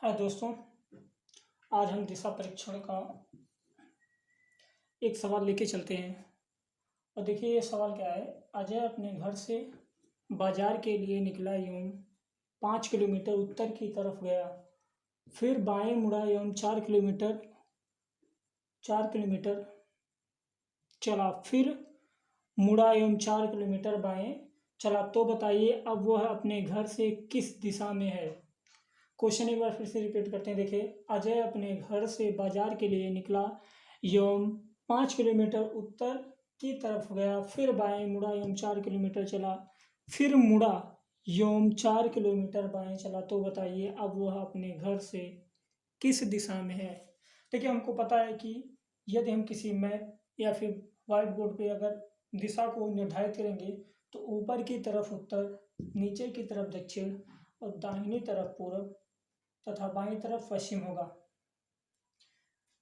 हाय दोस्तों, आज हम दिशा परीक्षण का एक सवाल लेके चलते हैं। और देखिए ये सवाल क्या है। अजय अपने घर से बाजार के लिए निकला एवं 5 किलोमीटर उत्तर की तरफ गया, फिर बाएं मुड़ा एवं 4 किलोमीटर चला, फिर मुड़ा एवं 4 किलोमीटर बाएं चला। तो बताइए अब वह अपने घर से किस दिशा में है। क्वेश्चन एक बार फिर से रिपीट करते हैं। देखिए, अजय अपने घर से बाजार के लिए निकला एवं 5 किलोमीटर उत्तर की तरफ गया, फिर बाएं मुड़ा एवं 4 किलोमीटर चला, फिर मुड़ा एवं 4 किलोमीटर बाएं चला। तो बताइए अब वह अपने घर से किस दिशा में है। देखिए, हमको पता है कि यदि हम किसी मैप या फिर व्हाइट बोर्ड पे अगर दिशा को निर्धारित करेंगे तो ऊपर की तरफ उत्तर, नीचे की तरफ दक्षिण और दाहिनी तरफ पूर्व तथा बाईं तरफ पश्चिम होगा।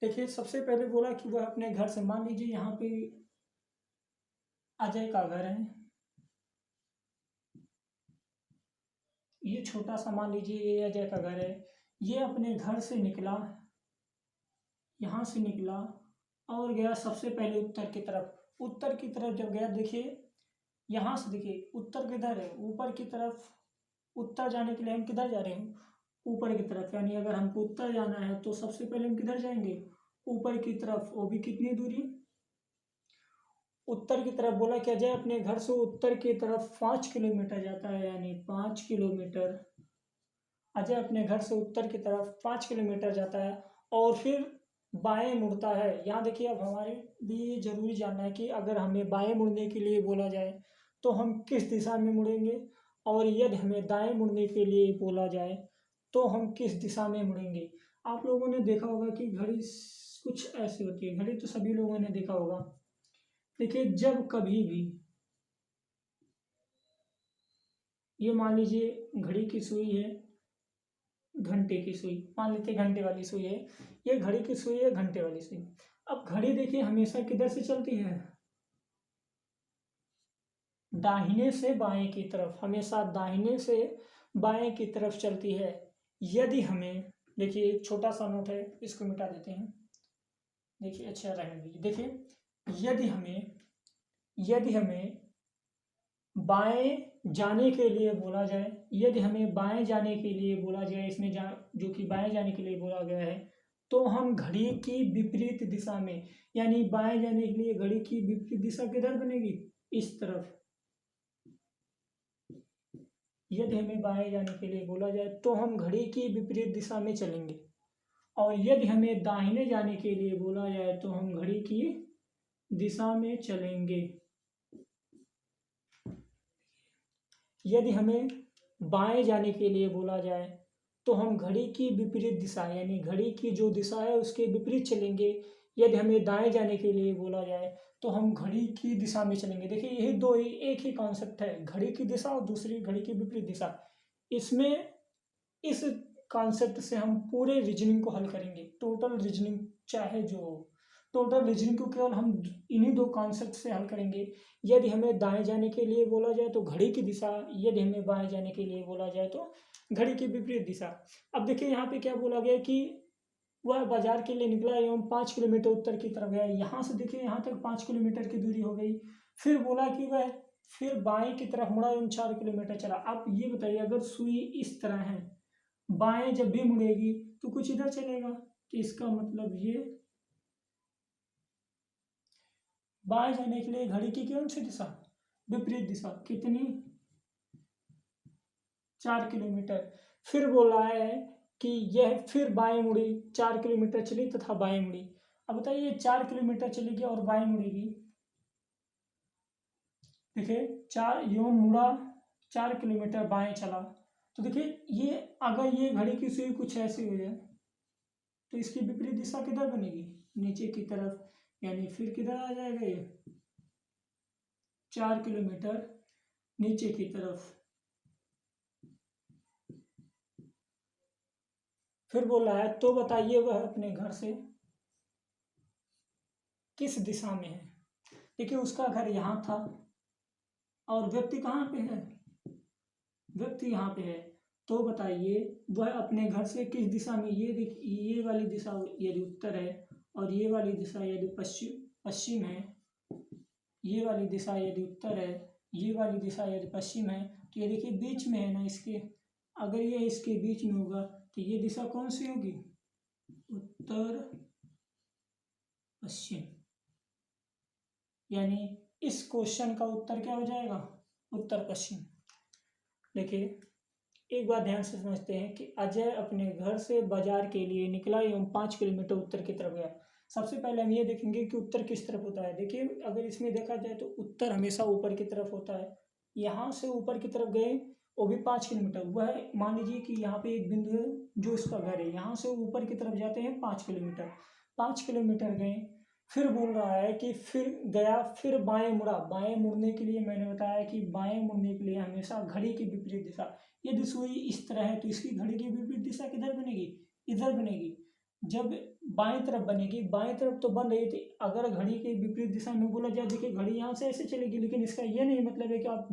देखिए, सबसे पहले बोला कि वह अपने घर से, मान लीजिए यहाँ पे अजय का घर है, ये छोटा सा मान लीजिए ये अजय का घर है। ये अपने घर से निकला, यहाँ से निकला और गया सबसे पहले उत्तर की तरफ। उत्तर की तरफ जब गया, देखिए यहाँ से, देखिए उत्तर किधर है, ऊपर की तरफ। उत्तर जाने के लिए हम किधर जा रहे हैं, ऊपर की तरफ। यानी अगर हमको उत्तर जाना है तो सबसे पहले हम किधर जाएंगे, ऊपर की तरफ। वो भी कितनी दूरी, उत्तर की तरफ। बोला कि अजय अपने घर से उत्तर की तरफ 5 किलोमीटर जाता है, यानी 5 किलोमीटर। अजय अपने घर से उत्तर की तरफ 5 किलोमीटर जाता है और फिर बाएं मुड़ता है। यहाँ देखिए, अब हमारे लिए जरूरी जानना है कि अगर हमें बाएं मुड़ने के लिए बोला जाए तो हम किस दिशा में मुड़ेंगे, और यदि हमें दाएं मुड़ने के लिए बोला जाए तो हम किस दिशा में मुड़ेंगे। आप लोगों ने देखा होगा कि घड़ी कुछ ऐसी होती है। घड़ी तो सभी लोगों ने देखा होगा। देखिए, जब कभी भी ये मान लीजिए घड़ी की सुई है, घंटे की सुई, मान लेते हैं घंटे वाली सुई है, ये घड़ी की सुई है, घंटे वाली सुई। अब घड़ी देखिए हमेशा किधर से चलती है, दाहिने से बाएं की तरफ, हमेशा दाहिने से बाएं की तरफ चलती है। यदि हमें, देखिए एक छोटा सा नोट है, इसको मिटा देते हैं। देखिए अच्छा रहने दीजिए। देखिए, यदि हमें बाएं जाने के लिए बोला जाए, यदि हमें बाएं जाने के लिए बोला जाए, इसमें जो कि बाएं जाने के लिए बोला गया है, तो हम घड़ी की विपरीत दिशा में, यानी बाएं जाने के लिए घड़ी की विपरीत दिशा किधर बनेगी, इस तरफ। यदि हमें बाएं जाने के लिए बोला जाए तो हम घड़ी की विपरीत दिशा में चलेंगे, और यदि हमें दाहिने जाने के लिए बोला जाए तो हम घड़ी की दिशा में चलेंगे। यदि हमें बाएं जाने के लिए बोला जाए तो हम घड़ी की विपरीत दिशा, यानी घड़ी की जो दिशा है उसके विपरीत चलेंगे। यदि हमें दाएं जाने के लिए बोला जाए तो हम घड़ी की दिशा में चलेंगे। देखिए, यही दो ही, एक ही कॉन्सेप्ट है, घड़ी की दिशा और दूसरी घड़ी की विपरीत दिशा। इसमें इस कॉन्सेप्ट से हम पूरे रीजनिंग को हल करेंगे, टोटल रीजनिंग चाहे जो हो। टोटल रीजनिंग को केवल हम इन्हीं दो कॉन्सेप्ट से हल करेंगे। यदि हमें दाएं जाने के लिए बोला जाए तो घड़ी की दिशा, यदि हमें बाएं जाने के लिए बोला जाए तो घड़ी की विपरीत दिशा। अब देखिए यहाँ पे क्या बोला गया कि वह बाजार के लिए निकला एवं 5 किलोमीटर उत्तर की तरफ गया। यहाँ से देखिए यहाँ तक 5 किलोमीटर की दूरी हो गई। फिर बोला कि वह फिर बाएं की तरफ मुड़ा एवं 4 किलोमीटर चला। आप ये बताइए, अगर सुई इस तरह है, बाएं जब भी मुड़ेगी तो कुछ इधर चलेगा, तो इसका मतलब ये बाएं जाने के लिए घड़ी की कौन सी दिशा, विपरीत दिशा। कितनी, 4 किलोमीटर। फिर बोल रहा है कि यह फिर बाएं मुड़ी, 4 किलोमीटर चली तथा बाएं मुड़ी। अब बताइए 4 किलोमीटर चलेगी और बाएं मुड़ेगी। देखिए, चार यूं मुड़ा, 4 किलोमीटर बाएं चला। तो देखिए, ये अगर ये घड़ी की सुई कुछ ऐसी हो जाए तो इसकी विपरीत दिशा किधर बनेगी, नीचे की तरफ। यानी फिर किधर आ जाएगा ये, 4 किलोमीटर नीचे की तरफ। फिर बोल रहा है तो बताइए वह अपने घर से किस दिशा में है। देखिए, उसका घर यहाँ था और व्यक्ति कहाँ पे है, व्यक्ति यहाँ पे है। तो बताइए वह अपने घर से किस दिशा में, ये वाली दिशा यदि उत्तर है और ये वाली दिशा यदि पश्चिम है, ये वाली दिशा यदि उत्तर है, ये वाली दिशा यदि पश्चिम है, तो ये देखिए बीच में है ना इसके, अगर ये इसके बीच में होगा तो ये दिशा कौन सी होगी, उत्तर पश्चिम। यानी इस क्वेश्चन का उत्तर क्या हो जाएगा, उत्तर पश्चिम। देखिए एक बात ध्यान से समझते हैं कि अजय अपने घर से बाजार के लिए निकला एवं 5 किलोमीटर उत्तर की तरफ गया। सबसे पहले हम ये देखेंगे कि उत्तर किस तरफ होता है। देखिए अगर इसमें देखा जाए तो उत्तर हमेशा ऊपर की तरफ होता है। यहाँ से ऊपर की तरफ गए, वो भी 5 किलोमीटर, वह मान लीजिए कि यहाँ पे एक बिंदु है जो इसका घर है, यहाँ से ऊपर की तरफ जाते हैं 5 किलोमीटर। 5 किलोमीटर गए, फिर बोल रहा है कि फिर गया, फिर बाएं मुड़ा। बाएं मुड़ने के लिए मैंने बताया कि बाएं मुड़ने के लिए हमेशा घड़ी की विपरीत दिशा, यदि सुई इस तरह है तो इसकी घड़ी की विपरीत दिशा किधर बनेगी, इधर बनेगी। जब बाएं तरफ बनेगी, बाएं तरफ तो बन रही थी, अगर घड़ी की विपरीत दिशा में बोला जाए, देखिए घड़ी यहाँ से ऐसे चलेगी, लेकिन इसका ये नहीं मतलब है कि आप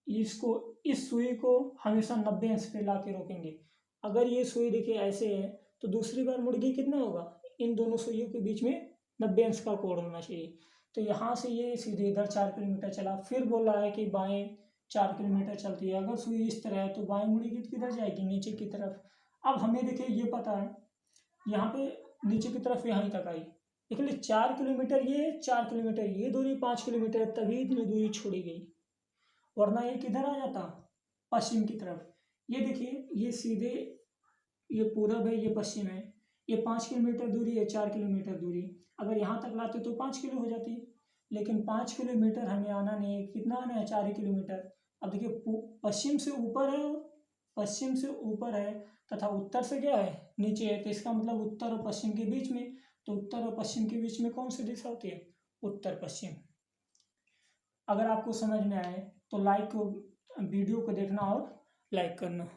इसको, इस सुई को हमेशा 90 अंश पे ला के रोकेंगे। अगर ये सुई देखिए ऐसे है तो दूसरी बार मुड़गी कितना होगा, इन दोनों सुइयों के बीच में 90 अंश का कोण होना चाहिए। तो यहाँ से ये सीधे इधर 4 किलोमीटर चला, फिर बोल रहा है कि बाएं 4 किलोमीटर चलती है। अगर सुई इस तरह है तो बाएं मुड़ेगी तो किधर जाएगी, नीचे की तरफ। अब हमें देखिए ये पता है, यहाँ पे नीचे की तरफ यहीं तक आई, देखिए 4 किलोमीटर ये, 4 किलोमीटर ये दूरी, 5 किलोमीटर तभी इतनी दूरी छोड़ी गई, वरना ये किधर आ जाता, पश्चिम की तरफ। ये देखिए ये सीधे, ये पूरब है, ये पश्चिम है, ये 5 किलोमीटर दूरी है, 4 किलोमीटर दूरी, अगर यहाँ तक लाते तो 5 किलो हो जाती, लेकिन 5 किलोमीटर हमें आना नहीं है, कितना आना है, 4 किलोमीटर। अब देखिए पश्चिम से ऊपर है, पश्चिम से ऊपर है तथा उत्तर से क्या है, नीचे है, तो इसका मतलब उत्तर और पश्चिम के बीच में, तो उत्तर और पश्चिम के बीच में कौन सी दिशा होती है, उत्तर पश्चिम। अगर आपको समझ में आए तो वीडियो को देखना और लाइक करना।